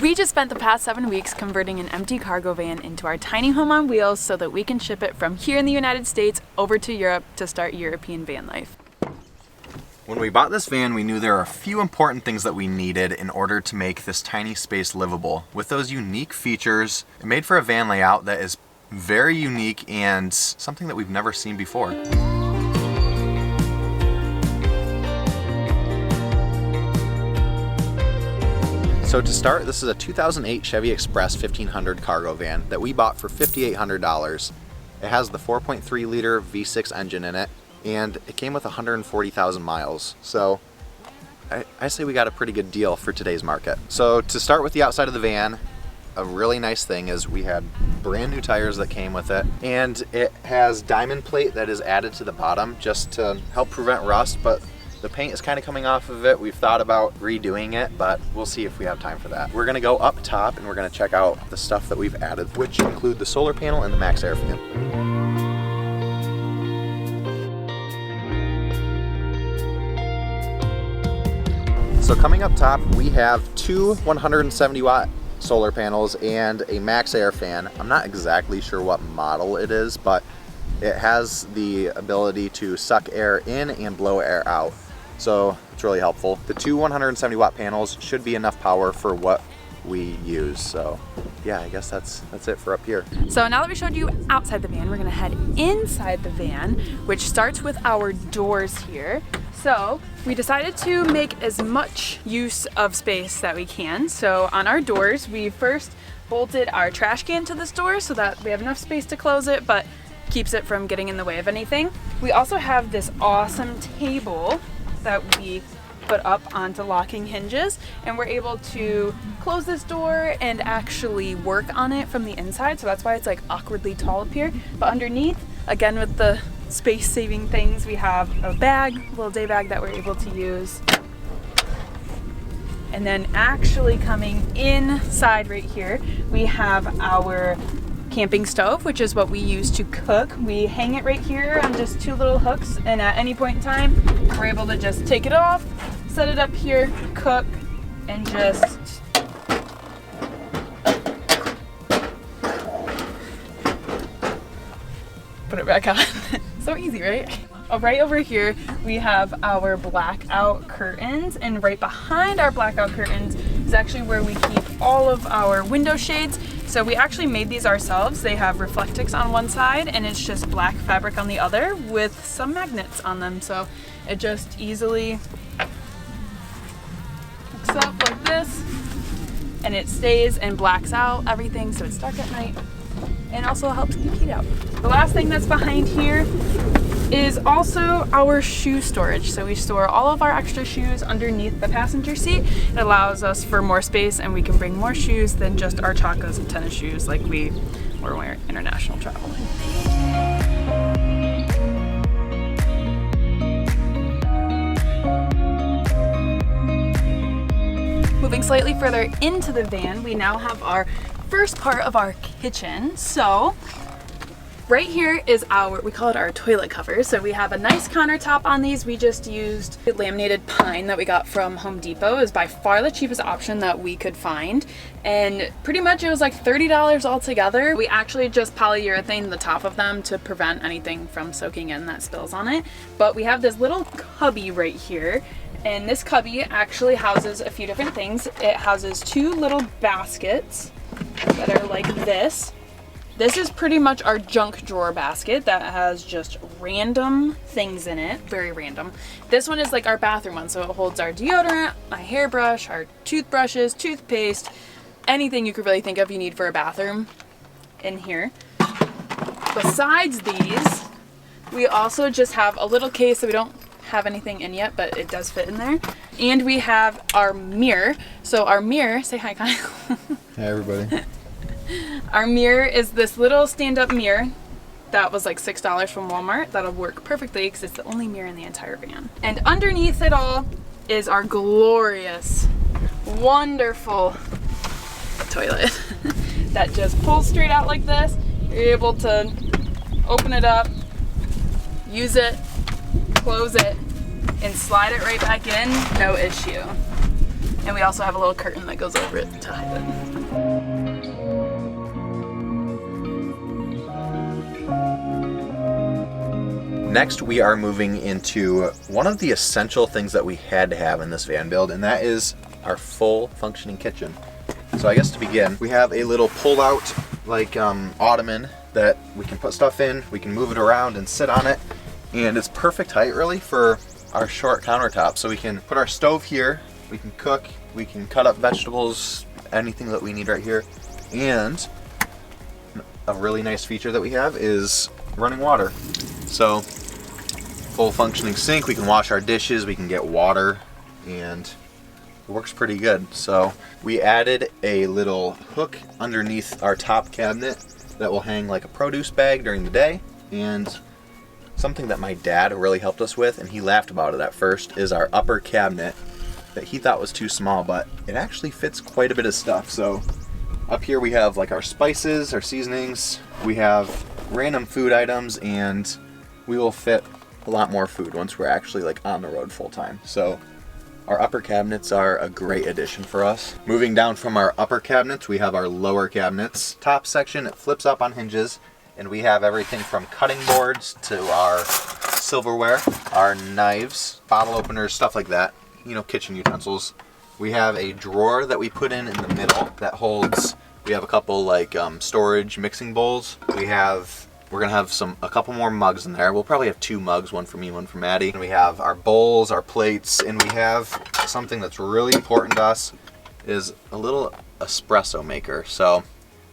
We just spent the past 7 weeks converting an empty cargo van into our tiny home on wheels so that we can ship it from here in the United States over to Europe to start European van life. When we bought this van, we knew there are a few important things that we needed in order to make this tiny space livable. With those unique features, it made for a van layout that is very unique and something that we've never seen before. So to start, this is a 2008 Chevy Express 1500 cargo van that we bought for $5,800. It has the 4.3 liter V6 engine in it, and it came with 140,000 miles. So I say we got a pretty good deal for today's market. So to start with the outside of the van, a really nice thing is we had brand new tires that came with it, and it has diamond plate that is added to the bottom just to help prevent rust, but the paint is kind of coming off of it. We've thought about redoing it, but we'll see if we have time for that. We're gonna go up top and we're gonna check out the stuff that we've added, which include the solar panel and the maxxair fan. So coming up top, we have two 170 watt solar panels and a maxxair fan. I'm not exactly sure what model it is, but it has the ability to suck air in and blow air out. So it's really helpful. The two 170 watt panels should be enough power for what we use. So yeah, I guess that's it for up here. So now that we showed you outside the van, we're gonna head inside the van, which starts with our doors here. So we decided to make as much use of space that we can. So on our doors, we first bolted our trash can to this door so that we have enough space to close it, but keeps it from getting in the way of anything. We also have this awesome table that we put up onto locking hinges, and we're able to close this door and actually work on it from the inside. So that's why it's like awkwardly tall up here. But underneath, again with the space saving things, we have a bag, a little day bag that we're able to use. And then actually coming inside right here, we have our camping stove, which is what we use to cook. We hang it right here on just two little hooks, and at any point in time, we're able to just take it off, set it up here, cook, and just put it back on. So easy, right? Right over here, we have our blackout curtains, and right behind our blackout curtains is actually where we keep all of our window shades. So we actually made these ourselves. They have Reflectix on one side and it's just black fabric on the other with some magnets on them. So it just easily hooks up like this, and it stays and blacks out everything so it's dark at night, and also helps keep heat out. The last thing that's behind here is also our shoe storage. So we store all of our extra shoes underneath the passenger seat. It allows us for more space, and we can bring more shoes than just our chacos and tennis shoes like we were wearing international traveling. Moving slightly further into the van, we now have our first part of our kitchen. So right here is we call it our toilet cover. So we have a nice countertop on these. We just used laminated pine that we got from Home Depot. It was by far the cheapest option that we could find. And pretty much it was like $30 altogether. We actually just polyurethane the top of them to prevent anything from soaking in that spills on it. But we have this little cubby right here. And this cubby actually houses a few different things. It houses two little baskets that are like this. This is pretty much our junk drawer basket that has just random things in it, very random. This one is like our bathroom one, so it holds our deodorant, my hairbrush, our toothbrushes, toothpaste, anything you could really think of you need for a bathroom in here. Besides these, we also just have a little case that we don't have anything in yet, but it does fit in there. And we have our mirror. So our mirror, say hi, Kyle. Hey everybody. Our mirror is this little stand-up mirror that was like $6 from Walmart. That'll work perfectly because it's the only mirror in the entire van. And underneath it all is our glorious, wonderful toilet that just pulls straight out like this. You're able to open it up, use it, close it, and slide it right back in, no issue. And we also have a little curtain that goes over it to hide it. Next, we are moving into one of the essential things that we had to have in this van build, and that is our full functioning kitchen. So I guess to begin, we have a little pull-out like ottoman that we can put stuff in, we can move it around and sit on it, and it's perfect height really for our short countertop. So we can put our stove here, we can cook, we can cut up vegetables, anything that we need right here. And a really nice feature that we have is running water. So full functioning sink, we can wash our dishes, we can get water, and it works pretty good. So we added a little hook underneath our top cabinet that will hang like a produce bag during the day. And something that my dad really helped us with, and he laughed about it at first, is our upper cabinet that he thought was too small, but it actually fits quite a bit of stuff. So up here we have like our spices, our seasonings, we have random food items, and we will fit a lot more food once we're actually like on the road full time. So our upper cabinets are a great addition for us. Moving down from our upper cabinets, we have our lower cabinets. Top section, it flips up on hinges, and we have everything from cutting boards to our silverware, our knives, bottle openers, stuff like that. You know, kitchen utensils. We have a drawer that we put in the middle that holds, we have a couple like storage mixing bowls. We're gonna have a couple more mugs in there. We'll probably have 2 mugs, one for me, one for Maddie. And we have our bowls, our plates, and we have something that's really important to us is a little espresso maker. So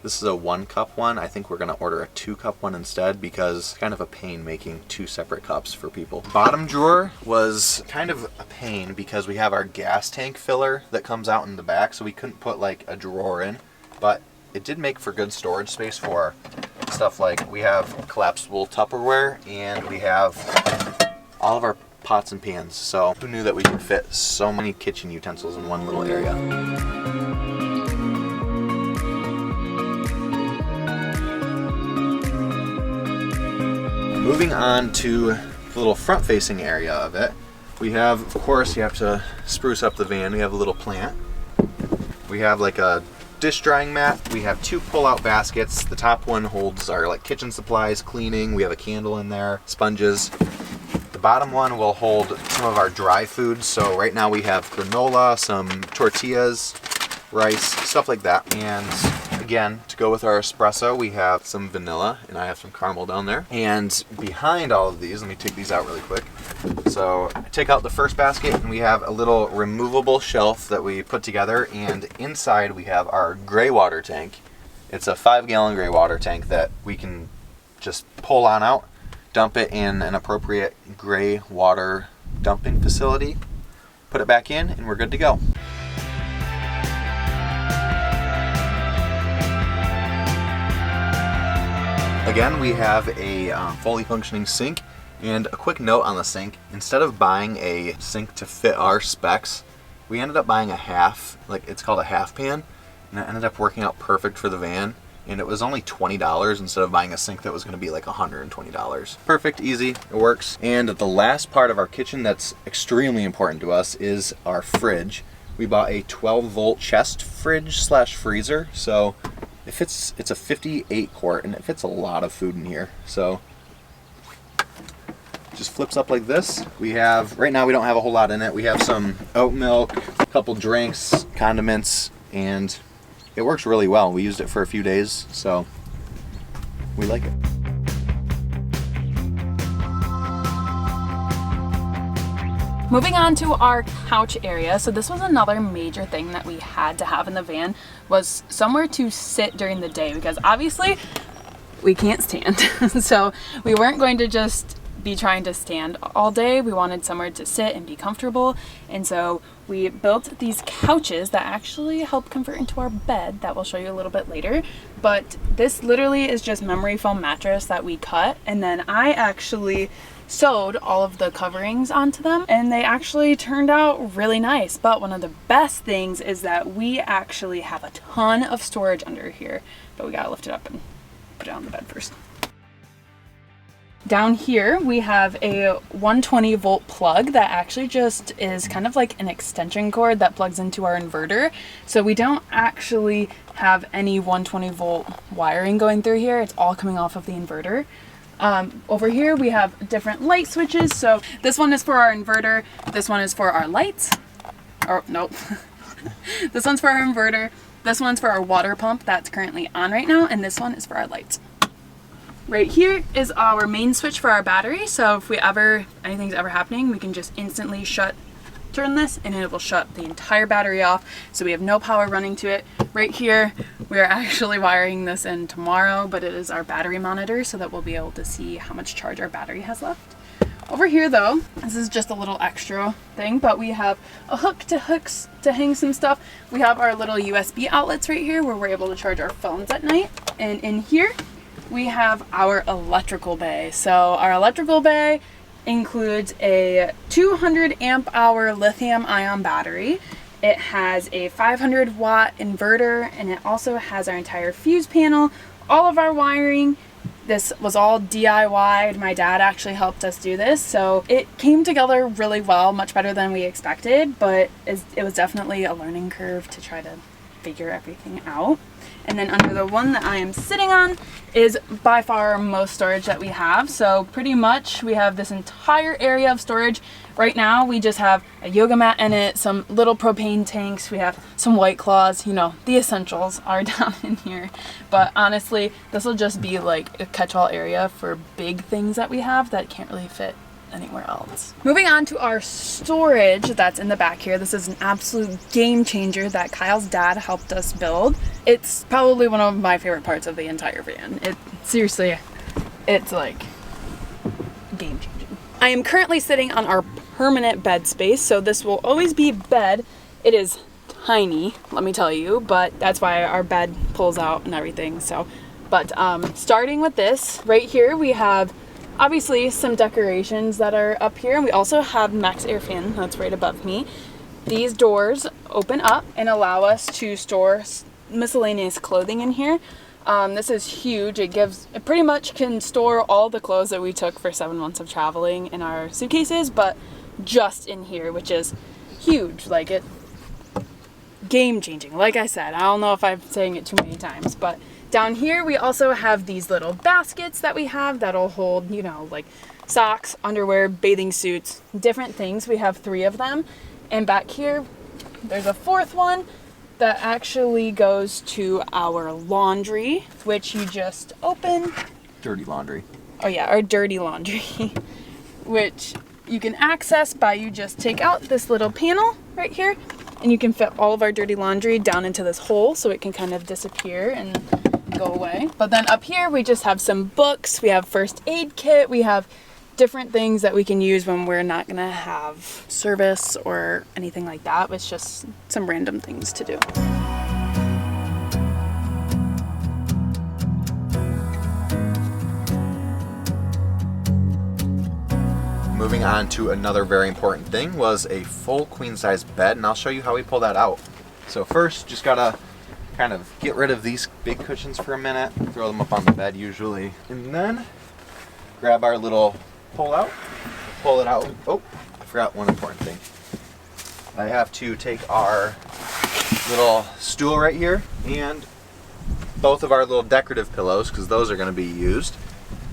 this is a 1-cup one. I think we're gonna order a 2-cup one instead because it's kind of a pain making 2 separate cups for people. Bottom drawer was kind of a pain because we have our gas tank filler that comes out in the back, so we couldn't put like a drawer in, but it did make for good storage space for stuff like we have collapsible Tupperware, and we have all of our pots and pans. So who knew that we could fit so many kitchen utensils in one little area? Moving on to the little front-facing area of it, we have, of course, you have to spruce up the van. We have a little plant. We have like a dish drying mat. We have 2 pull-out baskets. The top one holds our like kitchen supplies, cleaning. We have a candle in there, sponges. The bottom one will hold some of our dry foods. So right now we have granola, some tortillas, rice, stuff like that. And again, to go with our espresso, we have some vanilla, and I have some caramel down there. And behind all of these, let me take these out really quick. So I take out the first basket, and we have a little removable shelf that we put together, and inside we have our gray water tank. It's a 5-gallon gray water tank that we can just pull on out, dump it in an appropriate gray water dumping facility, put it back in, and we're good to go. Again, we have a fully functioning sink, and a quick note on the sink, instead of buying a sink to fit our specs, we ended up buying a half, like it's called a half pan, and it ended up working out perfect for the van, and it was only $20 instead of buying a sink that was going to be like $120. Perfect, easy, it works. And the last part of our kitchen that's extremely important to us is our fridge. We bought a 12-volt chest fridge / freezer, so it's a 58 quart, and it fits a lot of food in here. So just flips up like this. We have, right now we don't have a whole lot in it. We have some oat milk, a couple drinks, condiments, and it works really well. We used it for a few days, so we like it. Moving on to our couch area. So this was another major thing that we had to have in the van, was somewhere to sit during the day, because obviously we can't stand. So we weren't going to just be trying to stand all day. We wanted somewhere to sit and be comfortable. And so we built these couches that actually help convert into our bed that we'll show you a little bit later. But this literally is just memory foam mattress that we cut, and then I actually sewed all of the coverings onto them, and they actually turned out really nice. But one of the best things is that we actually have a ton of storage under here, but we gotta lift it up and put it on the bed first. Down here we have a 120 volt plug that actually just is kind of like an extension cord that plugs into our inverter. So we don't actually have any 120 volt wiring going through here. It's all coming off of the inverter. Over here we have different light switches. So this one is for our inverter. This one is for our lights. Or nope. This one's for our inverter. This one's for our water pump that's currently on right now. And this one is for our lights. Right here is our main switch for our battery. So if anything's ever happening, we can just instantly turn this and it will shut the entire battery off. So we have no power running to it. Right here, we are actually wiring this in tomorrow, but it is our battery monitor so that we'll be able to see how much charge our battery has left. Over here though, this is just a little extra thing, but we have a hook to hang some stuff. We have our little USB outlets right here where we're able to charge our phones at night. And in here, we have our electrical bay. So our electrical bay includes a 200 amp hour lithium ion battery. It has a 500 watt inverter, and it also has our entire fuse panel, all of our wiring. This was all DIY. My dad actually helped us do this. So it came together really well, much better than we expected, but it was definitely a learning curve to try to figure everything out. And then under the one that I am sitting on is by far most storage that we have. So pretty much we have this entire area of storage. Right now we just have a yoga mat in it, some little propane tanks, we have some White Claws, you know, the essentials are down in here. But honestly, this will just be like a catch-all area for big things that we have that can't really fit anywhere else. Moving on to our storage that's in the back here. This is an absolute game changer that Kyle's dad helped us build. It's probably one of my favorite parts of the entire van. Seriously, it's like game changing. I am currently sitting on our permanent bed space, so this will always be bed. It is tiny, let me tell you, but that's why our bed pulls out and everything. But starting with this, right here we have obviously some decorations that are up here, and we also have maxxair fan that's right above me. These doors open up and allow us to store miscellaneous clothing in here. This is huge. It pretty much can store all the clothes that we took for 7 months of traveling in our suitcases, but just in here, which is huge. Like, it game changing. Like I said, I don't know if I'm saying it too many times, but down here we also have these little baskets that we have that'll hold, you know, like socks, underwear, bathing suits, different things. We have 3 of them. And back here there's a 4th one that actually goes to our laundry, which you just open. Dirty laundry. Oh yeah, our dirty laundry, which you can access by you just take out this little panel right here, and you can fit all of our dirty laundry down into this hole so it can kind of disappear and go away. But then up here we just have some books, we have first aid kit, we have different things that we can use when we're not gonna have service or anything like that. It's just some random things to do. Moving on to another very important thing was a full queen size bed, and I'll show you how we pull that out. So first, just gotta kind of get rid of these big cushions for a minute, throw them up on the bed usually, and then grab our little pull out, pull it out. Oh, I forgot one important thing. I have to take our little stool right here and both of our little decorative pillows, because those are going to be used.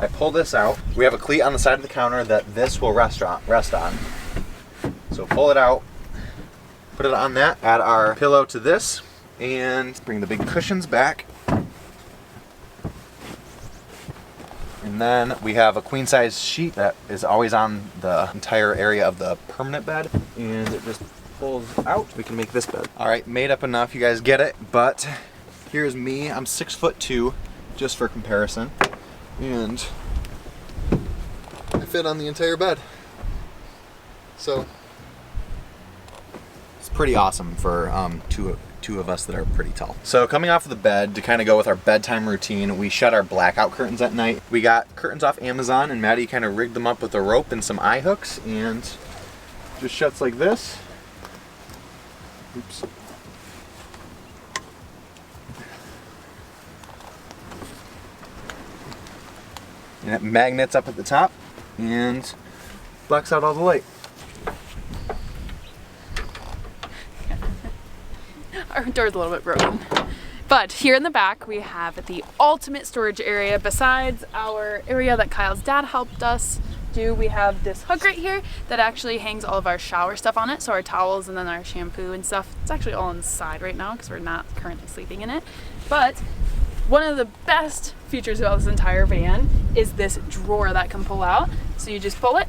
I pull this out. We have a cleat on the side of the counter that this will rest on. So pull it out, put it on that, add our pillow to this, and bring the big cushions back. And then we have a queen size sheet that is always on the entire area of the permanent bed, and it just pulls out. We can make this bed. All right, made up enough, you guys get it, but here's me. I'm 6'2", just for comparison, and I fit on the entire bed. So it's pretty awesome for two of us that are pretty tall. So coming off of the bed, to kind of go with our bedtime routine, we shut our blackout curtains at night. We got curtains off Amazon, and Maddie kind of rigged them up with a rope and some eye hooks, and just shuts like this. Oops. And it magnets up at the top and blocks out all the light. Our door's a little bit broken. But here in the back we have the ultimate storage area. Besides our area that Kyle's dad helped us do, we have this hook right here that actually hangs all of our shower stuff on it. So our towels and then our shampoo and stuff. It's actually all inside right now because we're not currently sleeping in it. But one of the best features about this entire van is this drawer that can pull out. So you just pull it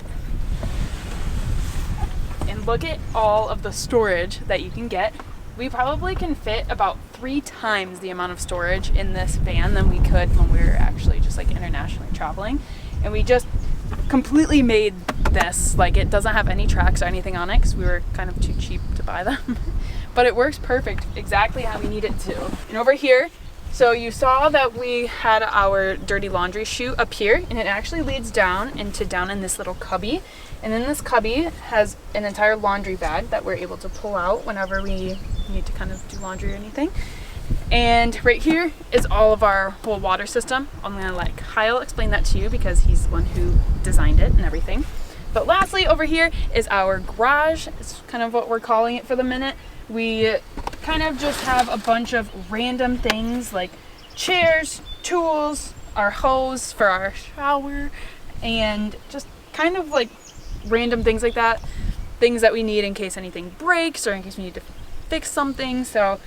and look at all of the storage that you can get. We probably can fit about 3 times the amount of storage in this van than we could when we were actually just like internationally traveling. And we just completely made this, like it doesn't have any tracks or anything on it because we were kind of too cheap to buy them. But it works perfect, exactly how we need it to. And over here, so you saw that we had our dirty laundry chute up here, and it actually leads down in this little cubby. And then this cubby has an entire laundry bag that we're able to pull out whenever we need to kind of do laundry or anything. And right here is all of our whole water system. I'm gonna let Kyle explain that to you because he's the one who designed it and everything. But lastly, over here is our garage. It's kind of what we're calling it for the minute. We kind of just have a bunch of random things like chairs, tools, our hose for our shower, and just kind of like random things like that. Things that we need in case anything breaks or in case we need to fix something. So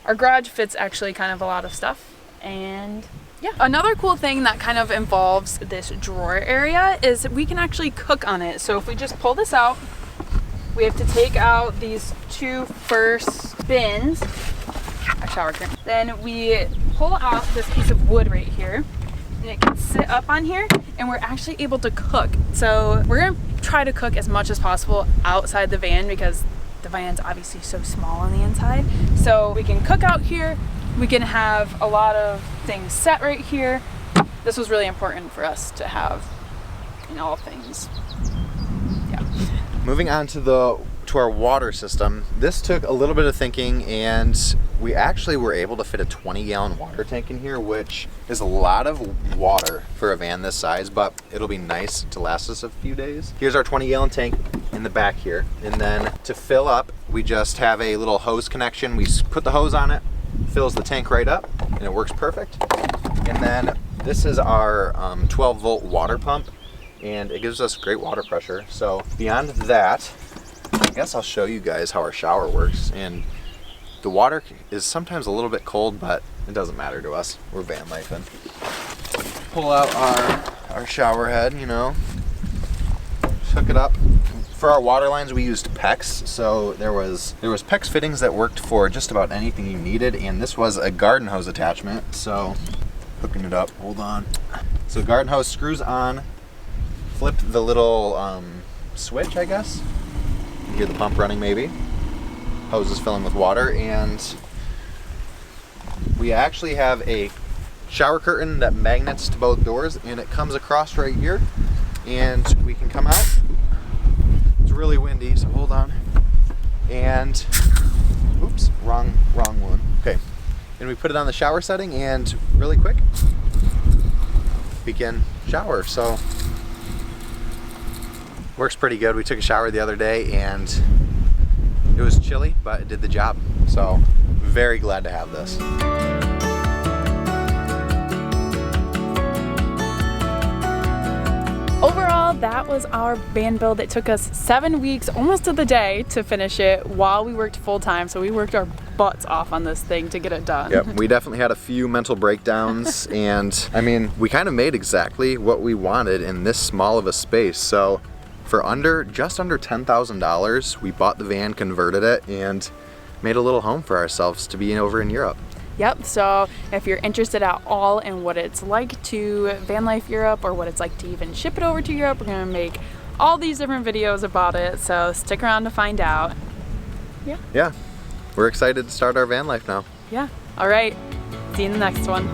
our garage fits actually kind of a lot of stuff. And yeah, another cool thing that kind of involves this drawer area is we can actually cook on it. So if we just pull this out, we have to take out these 2 first bins, our shower curtain. Then we pull out this piece of wood right here, and it can sit up on here, and we're actually able to cook. So we're gonna try to cook as much as possible outside the van because the van's obviously so small on the inside. So we can cook out here, we can have a lot of things set right here. This was really important for us to have in all things. Yeah. Moving on to our water system, this took a little bit of thinking, and we actually were able to fit a 20-gallon water tank in here, which is a lot of water for a van this size, but it'll be nice to last us a few days. Here's our 20-gallon tank in the back here, and then to fill up, we just have a little hose connection. We put the hose on it, fills the tank right up, and it works perfect. And then this is our 12-volt water pump, and it gives us great water pressure. So beyond that, I guess I'll show you guys how our shower works. And the water is sometimes a little bit cold, but it doesn't matter to us. We're van lifing. Pull out our shower head, you know, just hook it up. For our water lines, we used PEX. So there was PEX fittings that worked for just about anything you needed, and this was a garden hose attachment. So hooking it up, hold on. So garden hose screws on, flip the little switch, I guess. You hear the pump running maybe. Hose is filling with water, and we actually have a shower curtain that magnets to both doors, and it comes across right here, and we can come out. It's really windy, so hold on. And oops, wrong one. Okay. And we put it on the shower setting, and really quick we can shower. So works pretty good. We took a shower the other day and it was chilly, but it did the job. So very glad to have this. Overall, that was our van build. It took us 7 weeks, almost to the day, to finish it while we worked full time. So we worked our butts off on this thing to get it done. Yep, we definitely had a few mental breakdowns, and I mean, we kind of made exactly what we wanted in this small of a space. So for just under $10,000, we bought the van, converted it, and made a little home for ourselves to be over in Europe. Yep, so if you're interested at all in what it's like to van life Europe or what it's like to even ship it over to Europe, we're gonna make all these different videos about it, so stick around to find out. Yeah, we're excited to start our van life now. Yeah, all right, see you in the next one.